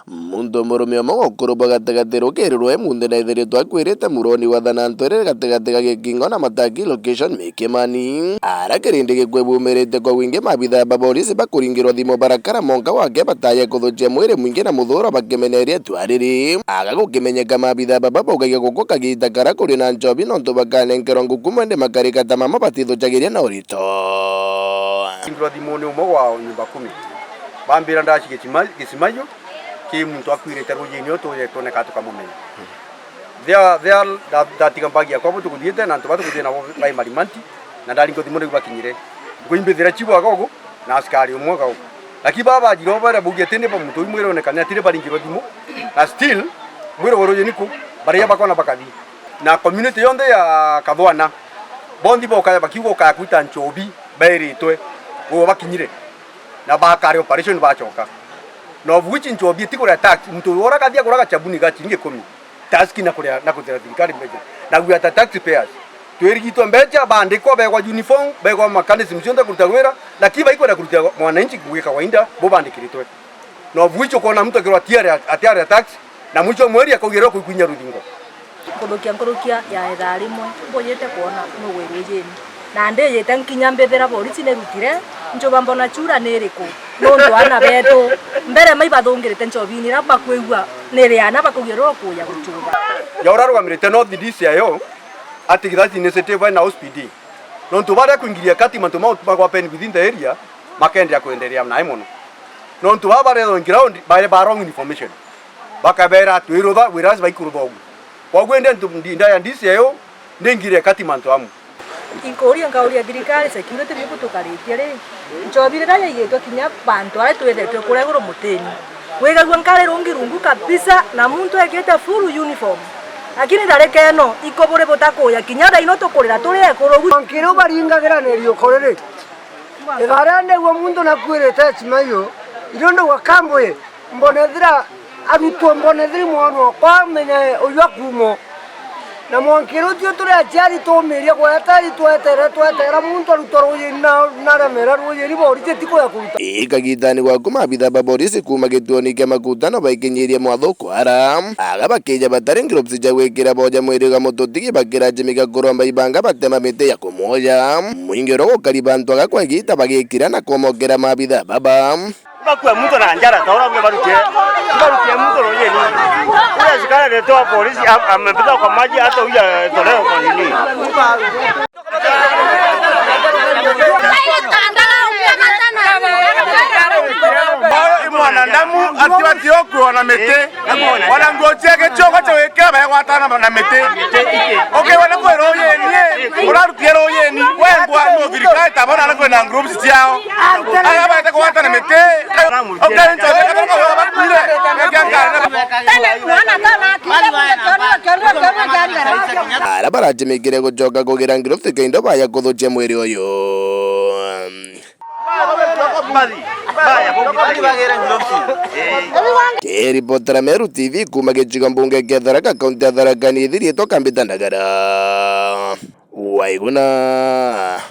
muntu murume omwe gatagati rukirirwe mundu naithiritwe akwirite muroni wa Thanantwiri gatagati ga Gikingo na Mataki location Mikimani ara kirindi gikwebumirite kwa wingi mabithaa ba polisi bakuringirwa thimu barakara monka wake bataye kuthukia mwiri mwingi na muthuro bakimeneria twariri aga gukimenyeka mabithaa baba baugagia guku kagita kara kuri na njobi nontu bakanenkerwa nguku mwende makarikata mama batithuchagiria na urito ingirwa thimu ni umwe wa nyumba 10 bambira ndaci gicimayo ki muntu akwirite ruyini otuye toneka tukamumenya thea ndatiga mbagi yakwa butuguthiite na ntu batuguthie nabo bai marimanti na ndaringo thimu ni bakinyire nguimbithira chibo agogo na askari umwe gago lakini baba jiro bara bugia tende pa muntu mwire onekana atire baringiro thimu na still mwire woruyini ku bari bakona bakathi na community yonde ya Kathwana bondi boka bakiugo ka kwita nchobi bairitwe go bakinyire na bakari operation bachoka no vuchi nchobi tikura tax mtu ora kathia kuraga chabuni gachiringe 10 task na kuria na kuthira thirikari mbeje na gwa taxpayers twirigitwa mbeja bandikwa begwa uniform begwa mechanism cionde kuruta wira na kiba iko na kuruta mwananchi kuweka kawaida bo bandikiritwe no vuchi kona mtu akirwa atiare tax na mwicho mweri akogera kuikunya ruthingo kurukia ya ethari mwe mboyete kuona no werujeni na ndeyete nkinya mbethera polisi ne rutire njoba mbona chura niriku nondu ana beto mbere mai bathungirite njobini ra bakwigwa niri ana bakugirwo kuya guchuba yaura rugamirite no DCIO ati githati initiative na hospital nontu bare kuingiria kati mantu mau bagwa pen within the area makendya kuendelea na imono nontu bare on ground bare wrong information bakabera twirutha wirazi baikuruthwa ugu kwagwende ndinda ya DCIO ndingiria kati mantu amu inkoria ngauria thirikari security bigutukaritie ri njobire raya igitwe kinya bantu ara twethetwe kuregurwo muteni wigagwa nkare rungirungu kabisa na muntu ekite full uniform lakini ndareke no ikobore botakoya kinya nda ino tukurira turi ekuru nkiro baringagira nerio korere egarane wo muntu nakwirete chimayo irondo wakamboye mbonethira arutwo mbonethiri mwono kwa menye uywa kumo na mwankiro tio turi achari tomeria kwa atari twetera muntu arutoro yina naramera ruye ni borite tiko ya kuruta ikagithani gwa kumabitha ba polisi kuma gituoni kia makutano baikinyirie mwatho kwara aga bakija bataringiro bsija gwikira boja mwiri ga mututigi bakira jimika kuromba ibanga batema mite ya kumoja mwingiro gukariba antu agakwagita bagikira na komokera mabitha baba bakwa muntu na njara tora mwe barutie muntu roye ni ule zikara de toa polisi amepita kwa maji hata huja toleo kwa nini mwanadamu atiwati okwo na mete wala ngotie ke choko chaweka ba watana na mete okay wala ko roye ni ora rukiero roye ni wengwa no thirikari tabona na kwena groups ciao aya ba ta ko watana mete okay ncho ka ba kule ara barajimikire gucoka kugira ngiro thikindo baya kuthukia mwiri uyu Ripotera Meru TV kuma gicigo mbunge kia Tharaka kaunti ya Tharaka ni thiritwo kambita Ndagara Waiguna.